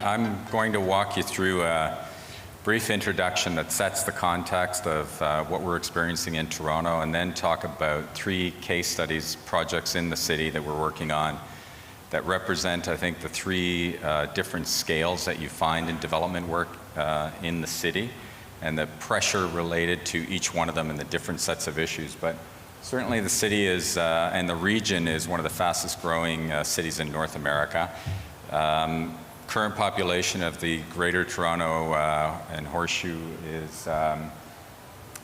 I'm going to walk you through a brief introduction that sets the context of what we're experiencing in Toronto, and then talk about 3 case studies, projects in the city that we're working on that represent, I think, the 3 different scales that you find in development work in the city, and the pressure related to each one of them and the different sets of issues. But certainly the city is, and the region is one of the fastest growing cities in North America. Current population of the Greater Toronto and Horseshoe is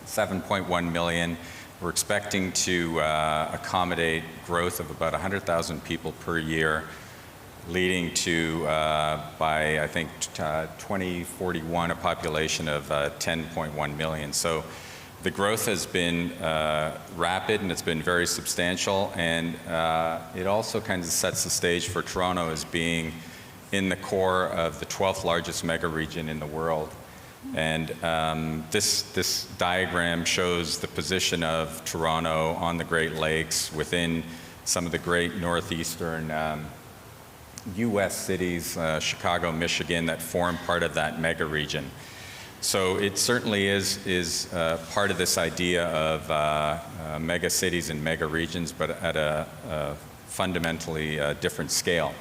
7.1 million. We're expecting to accommodate growth of about 100,000 people per year, leading to, by I think 2041, a population of 10.1 million. So the growth has been rapid, and it's been very substantial, and it also kind of sets the stage for Toronto as being in the core of the 12th largest mega region in the world. And this diagram shows the position of Toronto on the Great Lakes within some of the great northeastern US cities, Chicago, Michigan, that form part of that mega region. So it certainly is part of this idea of mega cities and mega regions, but at a fundamentally different scale.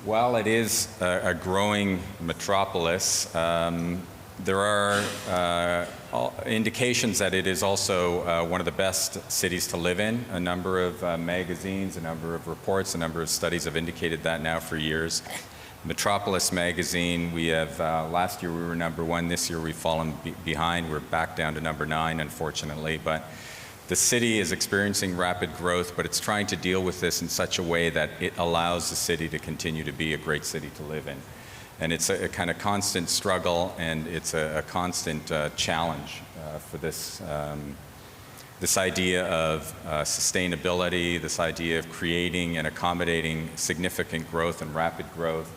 While it is a growing metropolis, there are indications that it is also one of the best cities to live in. A number of magazines, a number of reports, a number of studies have indicated that now for years. Metropolis magazine, we have, last year we were #1, this year we've fallen behind. We're back down to #9, unfortunately. But the city is experiencing rapid growth, but it's trying to deal with this in such a way that it allows the city to continue to be a great city to live in. And it's a kind of constant struggle, and it's a constant challenge for this, this idea of sustainability, this idea of creating and accommodating significant growth and rapid growth,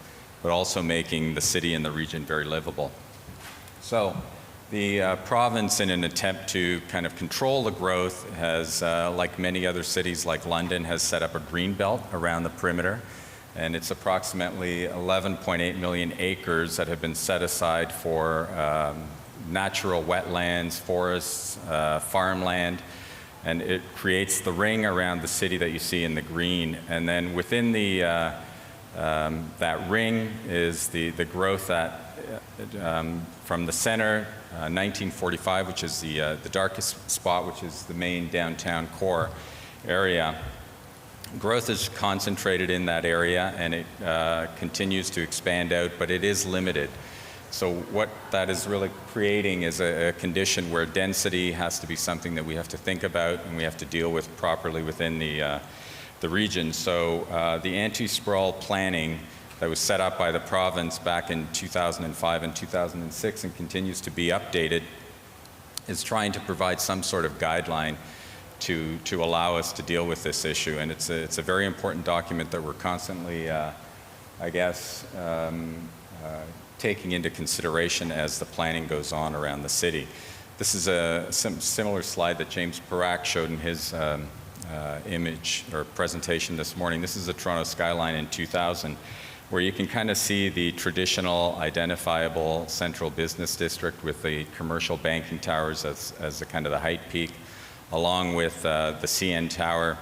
but also making the city and the region very livable. So the province, in an attempt to kind of control the growth, has, like many other cities like London, has set up a green belt around the perimeter. And it's approximately 11.8 million acres that have been set aside for natural wetlands, forests, farmland, and it creates the ring around the city that you see in the green. And then within the that ring is the growth that from the center, 1945, which is the darkest spot, which is the main downtown core area. Growth is concentrated in that area, and it continues to expand out, but it is limited. So what that is really creating is a condition where density has to be something that we have to think about and we have to deal with properly within the region. So the anti-sprawl planning that was set up by the province back in 2005 and 2006 and continues to be updated is trying to provide some sort of guideline to allow us to deal with this issue. And it's a very important document that we're constantly, I guess, taking into consideration as the planning goes on around the city. This is a similar slide that James Parak showed in his image or presentation this morning. This is the Toronto Skyline in 2000, where you can kind of see the traditional identifiable central business district with the commercial banking towers as the kind of the height peak, along with the CN Tower.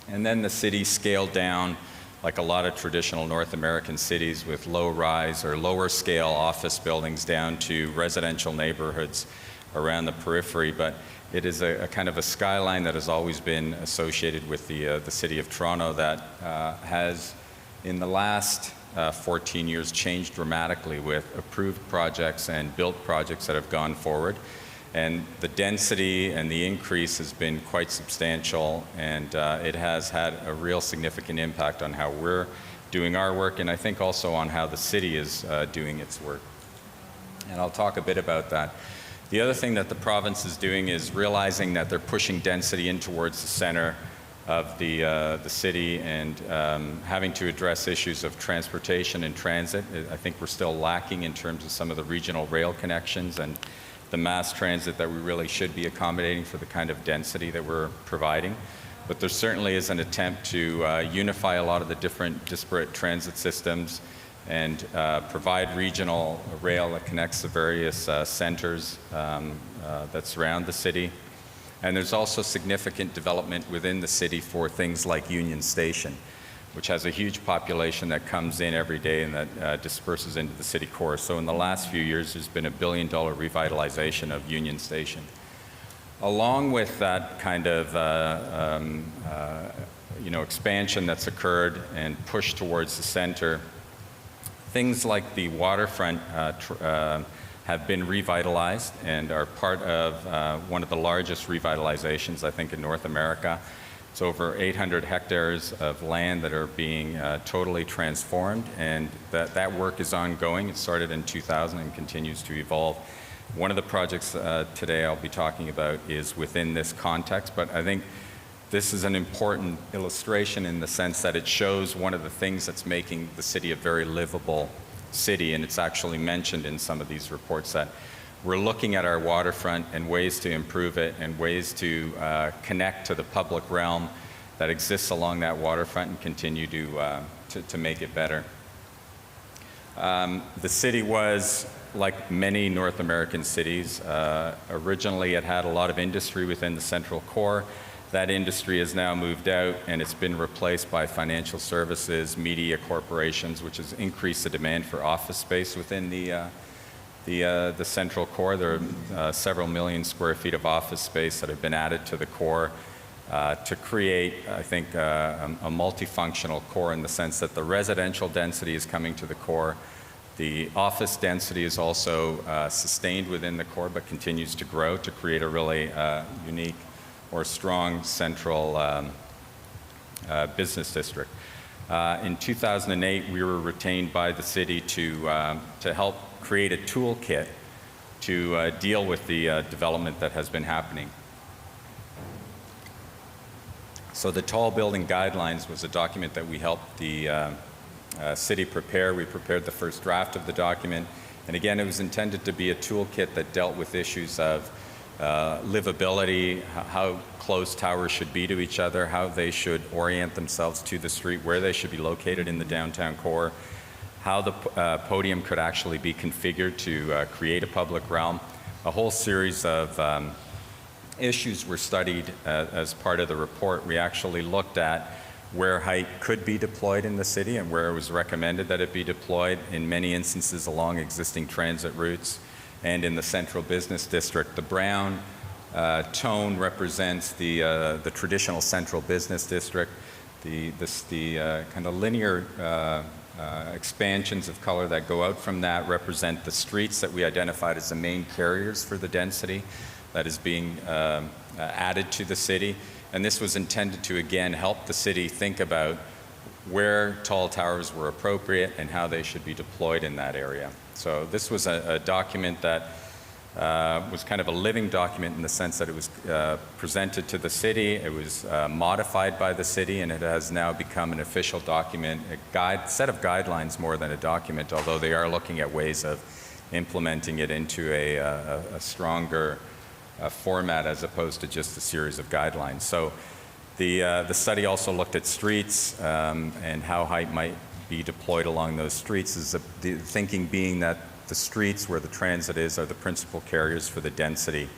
And then the city scaled down like a lot of traditional North American cities with low-rise or lower-scale office buildings down to residential neighborhoods around the periphery. But it is a kind of a skyline that has always been associated with the city of Toronto that has, in the last 14 years, changed dramatically with approved projects and built projects that have gone forward. And the density and the increase has been quite substantial, and it has had a real significant impact on how we're doing our work, and I think also on how the city is doing its work. And I'll talk a bit about that. The other thing that the province is doing is realizing that they're pushing density in towards the center of the city and having to address issues of transportation and transit. I think we're still lacking in terms of some of the regional rail connections and the mass transit that we really should be accommodating for the kind of density that we're providing. but there certainly is an attempt to unify a lot of the different disparate transit systems and provide regional rail that connects the various centers that surround the city. And there's also significant development within the city for things like Union Station, which has a huge population that comes in every day and that disperses into the city core. So in the last few years, there's been $1 billion revitalization of Union Station. Along with that kind of expansion that's occurred and push towards the center, things like the waterfront have been revitalized and are part of one of the largest revitalizations, I think, in North America. It's over 800 hectares of land that are being totally transformed, and that work is ongoing. It started in 2000 and continues to evolve. One of the projects today I'll be talking about is within this context, but I think this is an important illustration in the sense that it shows one of the things that's making the city a very livable city, and it's actually mentioned in some of these reports that we're looking at our waterfront and ways to improve it and ways to connect to the public realm that exists along that waterfront and continue to make it better. The city was, like many North American cities, originally it had a lot of industry within the central core. That industry has now moved out and it's been replaced by financial services, media corporations, which has increased the demand for office space within the central core. There are several million square feet of office space that have been added to the core to create, I think, a multifunctional core in the sense that the residential density is coming to the core. The office density is also sustained within the core but continues to grow to create a really unique or strong central business district. In 2008, we were retained by the city to help create a toolkit to deal with the development that has been happening. So the Tall Building Guidelines was a document that we helped the city prepare. We prepared the first draft of the document, and again, it was intended to be a toolkit that dealt with issues of livability, how close towers should be to each other, how they should orient themselves to the street, where they should be located in the downtown core, how the podium could actually be configured to create a public realm. A whole series of issues were studied as part of the report. We actually looked at where height could be deployed in the city and where it was recommended that it be deployed, in many instances along existing transit routes and in the central business district. The brown tone represents the traditional central business district. The kind of linear expansions of color that go out from that represent the streets that we identified as the main carriers for the density that is being added to the city. And this was intended to, again, help the city think about where tall towers were appropriate and how they should be deployed in that area. So this was a document that was kind of a living document in the sense that it was presented to the city, it was modified by the city, and it has now become an official document, a set of guidelines more than a document, although they are looking at ways of implementing it into a stronger format as opposed to just a series of guidelines. So the study also looked at streets and how height might be deployed along those streets, is the thinking being that the streets where the transit is are the principal carriers for the density.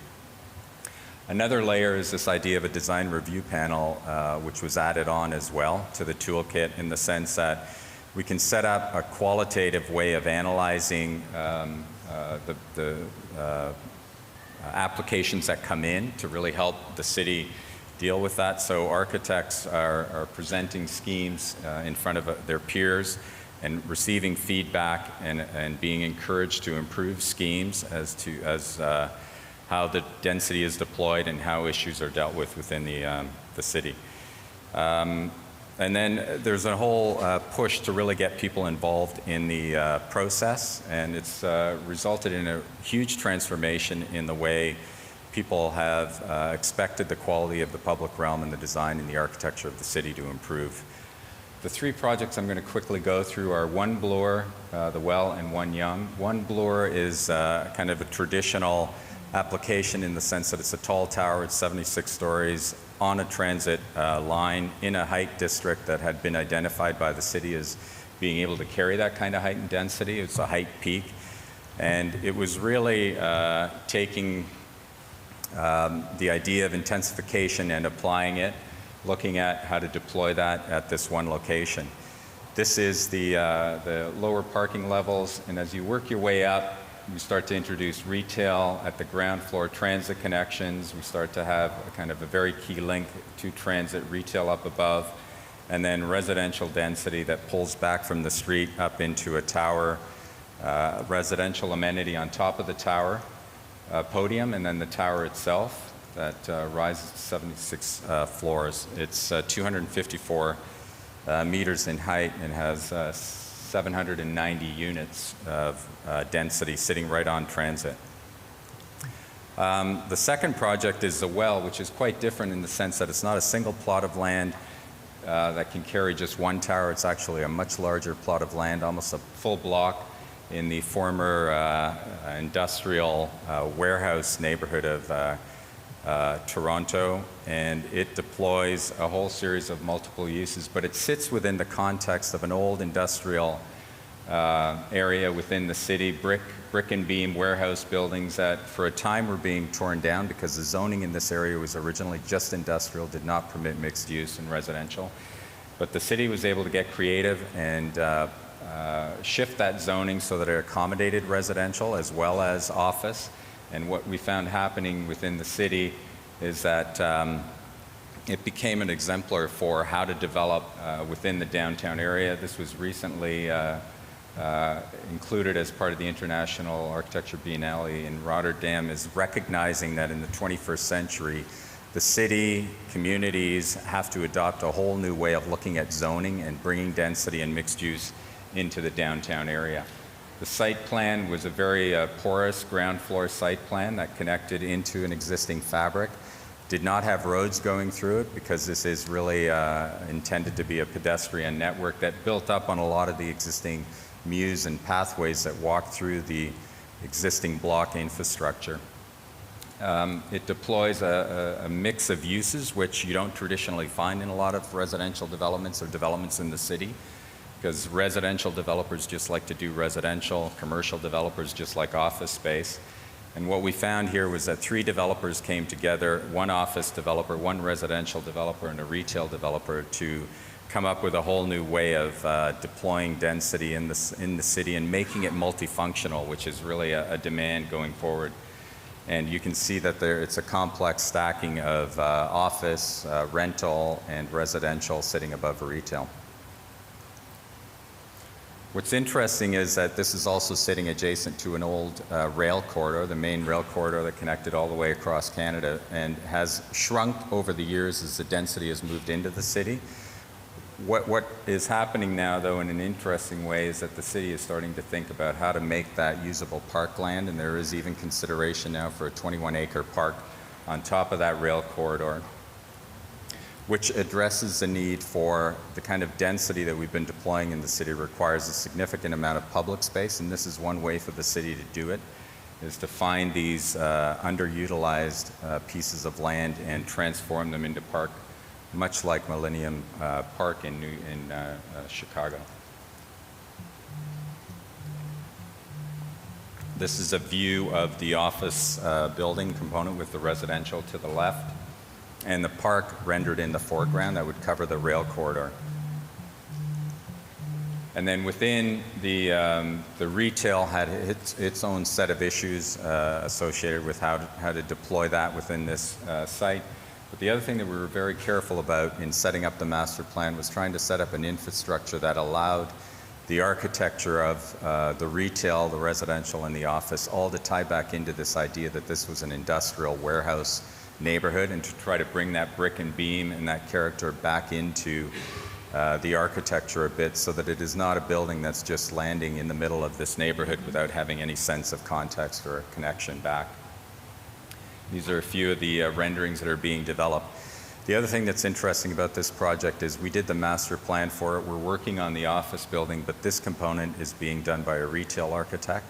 Another layer is this idea of a design review panel, which was added on as well to the toolkit, in the sense that we can set up a qualitative way of analyzing the applications that come in to really help the city deal with that. So architects are presenting schemes in front of their peers and receiving feedback and being encouraged to improve schemes as how the density is deployed and how issues are dealt with within the city. And then there's a whole push to really get people involved in the process, and it's resulted in a huge transformation in the way people have expected the quality of the public realm and the design and the architecture of the city to improve. The three projects I'm going to quickly go through are One Bloor, the Well, and One Yonge. One Bloor is kind of a traditional application in the sense that it's a tall tower, it's 76 stories, on a transit line in a height district that had been identified by the city as being able to carry that kind of height and density. It's a height peak. And it was really taking the idea of intensification and applying it, looking at how to deploy that at this one location. This is the lower parking levels, and as you work your way up, you start to introduce retail at the ground floor, transit connections. We start to have a kind of a very key link to transit, retail up above, and then residential density that pulls back from the street up into a tower, residential amenity on top of the tower, podium, and then the tower itself that rises to 76 floors. It's 254 meters in height and has 790 units of density sitting right on transit. The second project is the Well, which is quite different in the sense that it's not a single plot of land that can carry just one tower. It's actually a much larger plot of land, almost a full block in the former industrial warehouse neighborhood of Toronto, and it deploys a whole series of multiple uses, but it sits within the context of an old industrial area within the city, brick and beam warehouse buildings that for a time were being torn down because the zoning in this area was originally just industrial, did not permit mixed use and residential. But the city was able to get creative and shift that zoning so that it accommodated residential as well as office. And what we found happening within the city is that it became an exemplar for how to develop within the downtown area. This was recently included as part of the International Architecture Biennale in Rotterdam, is recognizing that in the 21st century, the city, communities have to adopt a whole new way of looking at zoning and bringing density and mixed use into the downtown area. The site plan was a very porous ground floor site plan that connected into an existing fabric. Did not have roads going through it because this is really intended to be a pedestrian network that built up on a lot of the existing mews and pathways that walk through the existing block infrastructure. It deploys a mix of uses which you don't traditionally find in a lot of residential developments or developments in the city, because residential developers just like to do residential, commercial developers just like office space. And what we found here was that 3 developers came together, one office developer, one residential developer, and a retail developer to come up with a whole new way of deploying density in the city and making it multifunctional, which is really a demand going forward. And you can see that it's a complex stacking of office, rental, and residential sitting above retail. What's interesting is that this is also sitting adjacent to an old rail corridor, the main rail corridor that connected all the way across Canada, and has shrunk over the years as the density has moved into the city. What is happening now, though, in an interesting way, is that the city is starting to think about how to make that usable parkland, and there is even consideration now for a 21-acre park on top of that rail corridor, which addresses the need for the kind of density that we've been deploying in the city. Requires a significant amount of public space, and this is one way for the city to do it, is to find these underutilized pieces of land and transform them into park, much like Millennium Park in Chicago. This is a view of the office building component with the residential to the left, and the park rendered in the foreground that would cover the rail corridor. And then within the retail had its own set of issues associated with how to deploy that within this site. But the other thing that we were very careful about in setting up the master plan was trying to set up an infrastructure that allowed the architecture of the retail, the residential, and the office all to tie back into this idea that this was an industrial warehouse neighborhood, and to try to bring that brick and beam and that character back into the architecture a bit, so that it is not a building that's just landing in the middle of this neighborhood without having any sense of context or connection back. These are a few of the renderings that are being developed. The other thing that's interesting about this project is we did the master plan for it. We're working on the office building, but this component is being done by a retail architect.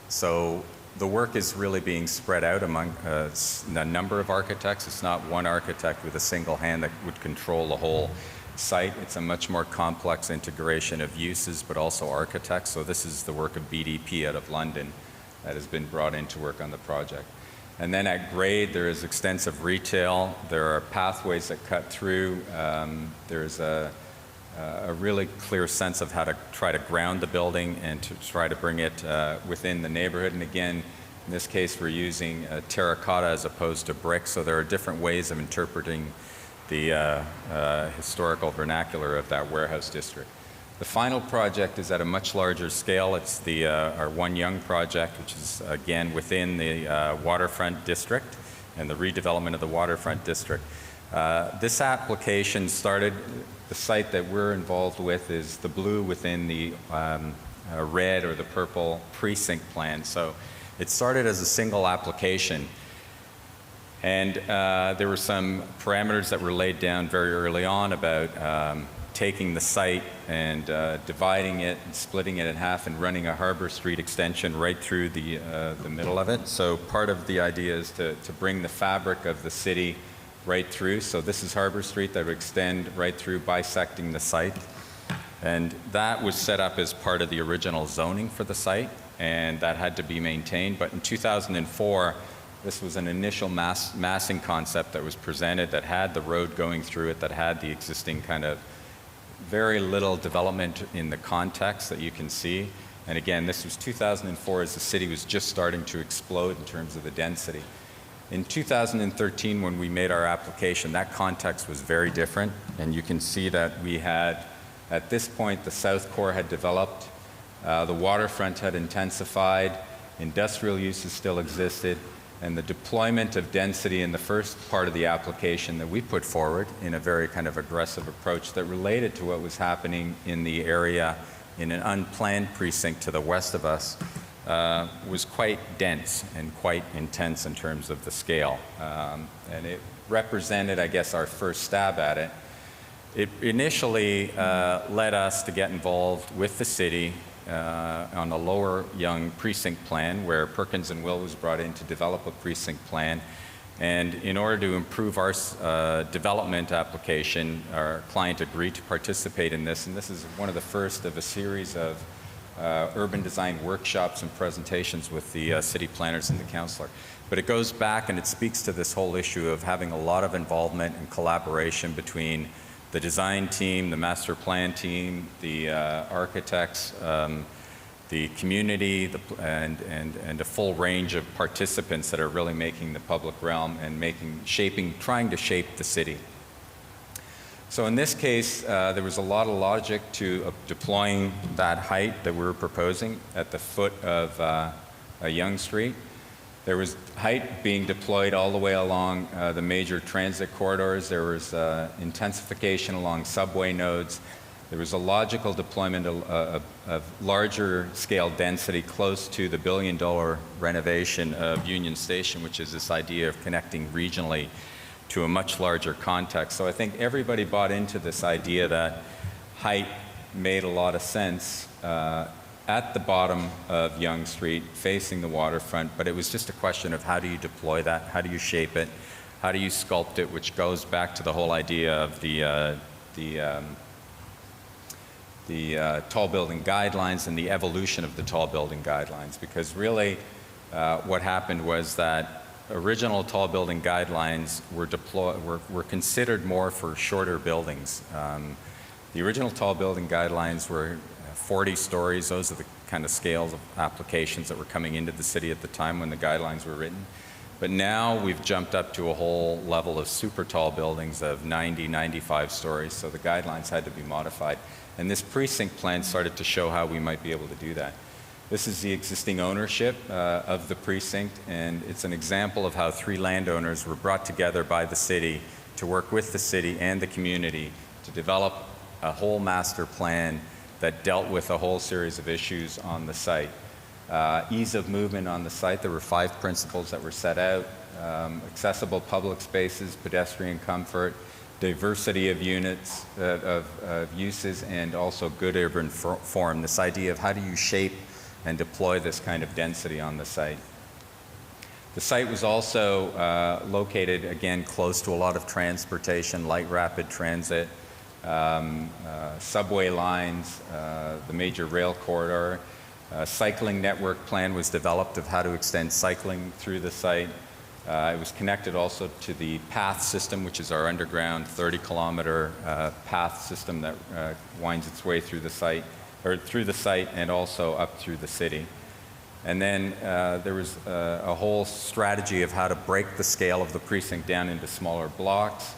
So the work is really being spread out among a number of architects. It's not one architect with a single hand that would control the whole site. It's a much more complex integration of uses, but also architects. So this is the work of BDP out of London that has been brought in to work on the project. And then at grade, there is extensive retail. There are pathways that cut through. There's a really clear sense of how to try to ground the building and to try to bring it within the neighborhood. And again, in this case, we're using terracotta as opposed to brick. So there are different ways of interpreting the historical vernacular of that warehouse district. The final project is at a much larger scale. It's our One Yonge project, which is again within the waterfront district and the redevelopment of the waterfront district. This application started, the site that we're involved with is the blue within the red or the purple precinct plan. So it started as a single application. And there were some parameters that were laid down very early on about taking the site and dividing it and splitting it in half and running a Harbour Street extension right through the middle of it. So part of the idea is to bring the fabric of the city right through. So this is Harbour Street that would extend right through, bisecting the site. And that was set up as part of the original zoning for the site, and that had to be maintained. But in 2004, this was an initial massing concept that was presented that had the road going through it, that had the existing kind of very little development in the context that you can see. And again, this was 2004 as the city was just starting to explode in terms of the density. In 2013, when we made our application, that context was very different. And you can see that we had, at this point, the South Core had developed, the waterfront had intensified, industrial uses still existed, and the deployment of density in the first part of the application that we put forward in a very kind of aggressive approach that related to what was happening in the area in an unplanned precinct to the west of us was quite dense and quite intense in terms of the scale. And it represented, I guess, our first stab at it. It initially led us to get involved with the city on a Lower Yonge precinct plan, where Perkins and Will was brought in to develop a precinct plan. And in order to improve our development application, our client agreed to participate in this. And this is one of the first of a series of urban design workshops and presentations with the city planners and the councillor. But it goes back and it speaks to this whole issue of having a lot of involvement and collaboration between the design team, the master plan team, the architects, the community, and a full range of participants that are really making the public realm and trying to shape the city. So in this case, there was a lot of logic to deploying that height that we were proposing at the foot of Yonge Street. There was height being deployed all the way along the major transit corridors. There was intensification along subway nodes. There was a logical deployment of larger scale density close to the billion-dollar renovation of Union Station, which is this idea of connecting regionally to a much larger context. So I think everybody bought into this idea that height made a lot of sense at the bottom of Yonge Street, facing the waterfront, but it was just a question of how do you deploy that, how do you shape it, how do you sculpt it, which goes back to the whole idea of the tall building guidelines and the evolution of the tall building guidelines. Because really what happened was that original tall building guidelines were considered more for shorter buildings. The original tall building guidelines were 40 stories. Those are the kind of scales of applications that were coming into the city at the time when the guidelines were written. But now we've jumped up to a whole level of super tall buildings of 90, 95 stories, so the guidelines had to be modified. And this precinct plan started to show how we might be able to do that. This is the existing ownership of the precinct, and it's an example of how three landowners were brought together by the city to work with the city and the community to develop a whole master plan that dealt with a whole series of issues on the site. Ease of movement on the site, there were 5 principles that were set out. Accessible public spaces, pedestrian comfort, diversity of units, of uses, and also good urban form. This idea of how do you shape and deploy this kind of density on the site. The site was also located, again, close to a lot of transportation, light rapid transit, subway lines, the major rail corridor. A cycling network plan was developed of how to extend cycling through the site. It was connected also to the path system, which is our underground 30-kilometer path system that winds its way through the site, and also up through the city. And then there was a whole strategy of how to break the scale of the precinct down into smaller blocks,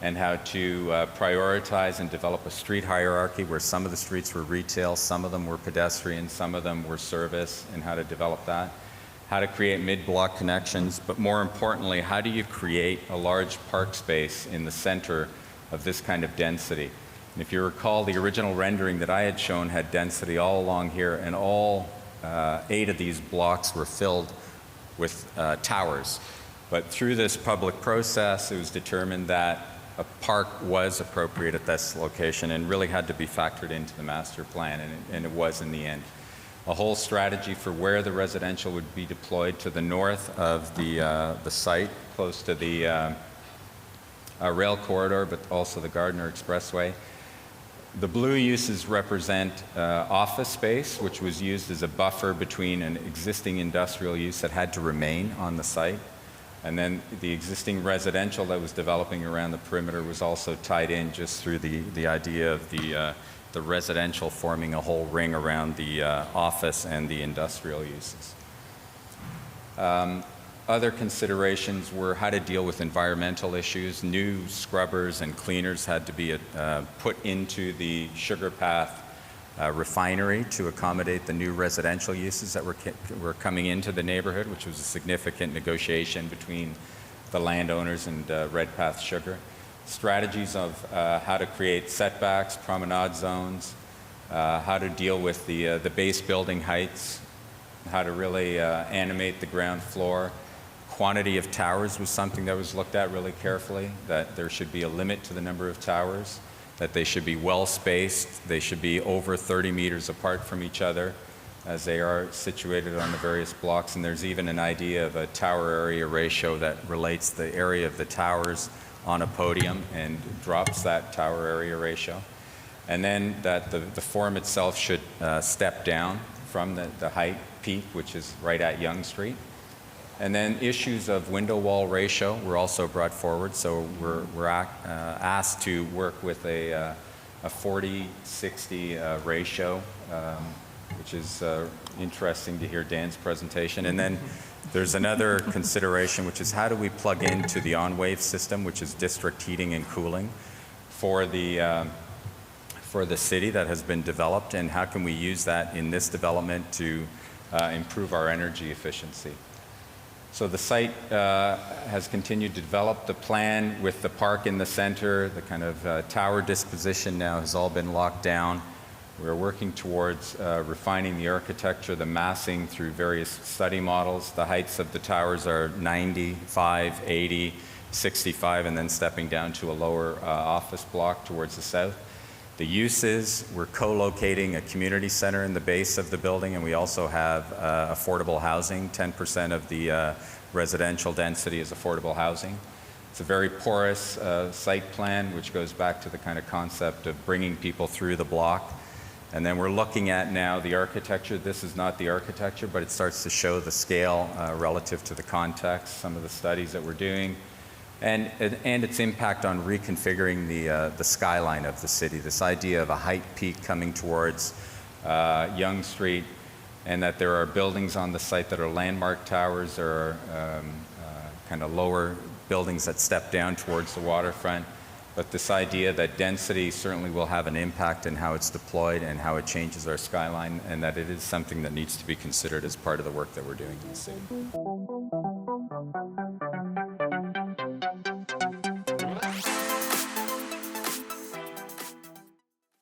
and how to prioritize and develop a street hierarchy where some of the streets were retail, some of them were pedestrian, some of them were service, and how to develop that. How to create mid-block connections, but more importantly, how do you create a large park space in the center of this kind of density? And if you recall, the original rendering that I had shown had density all along here, and all 8 of these blocks were filled with towers. But through this public process, it was determined that a park was appropriate at this location and really had to be factored into the master plan, and it was in the end. A whole strategy for where the residential would be deployed to the north of the site, close to the rail corridor, but also the Gardiner Expressway. The blue uses represent office space, which was used as a buffer between an existing industrial use that had to remain on the site. And then the existing residential that was developing around the perimeter was also tied in just through the idea of the residential forming a whole ring around the office and the industrial uses. Other considerations were how to deal with environmental issues. New scrubbers and cleaners had to be put into the Sugar Path refinery to accommodate the new residential uses that were coming into the neighborhood, which was a significant negotiation between the landowners and Redpath Sugar. Strategies of how to create setbacks, promenade zones, how to deal with the base building heights, how to really animate the ground floor. Quantity of towers was something that was looked at really carefully, that there should be a limit to the number of towers, that they should be well spaced, they should be over 30 meters apart from each other as they are situated on the various blocks. And there's even an idea of a tower area ratio that relates the area of the towers on a podium and drops that tower area ratio. And then that the form itself should step down from the height peak, which is right at Yonge Street. And then issues of window wall ratio were also brought forward. So we're asked to work with a 40-60 ratio, which is interesting to hear Dan's presentation. And then there's another consideration, which is how do we plug into the on-wave system, which is district heating and cooling for the city that has been developed, and how can we use that in this development to improve our energy efficiency. So the site has continued to develop. The plan with the park in the center, the kind of tower disposition now has all been locked down. We're working towards refining the architecture, the massing through various study models. The heights of the towers are 95, 80, 65, and then stepping down to a lower office block towards the south. The uses, we're co-locating a community center in the base of the building, and we also have affordable housing. 10% of the residential density is affordable housing. It's a very porous site plan, which goes back to the kind of concept of bringing people through the block. And then we're looking at now the architecture. This is not the architecture, but it starts to show the scale relative to the context, some of the studies that we're doing. And its impact on reconfiguring the skyline of the city, this idea of a height peak coming towards Yonge Street, and that there are buildings on the site that are landmark towers or kind of lower buildings that step down towards the waterfront. But this idea that density certainly will have an impact in how it's deployed and how it changes our skyline, and that it is something that needs to be considered as part of the work that we're doing in the city.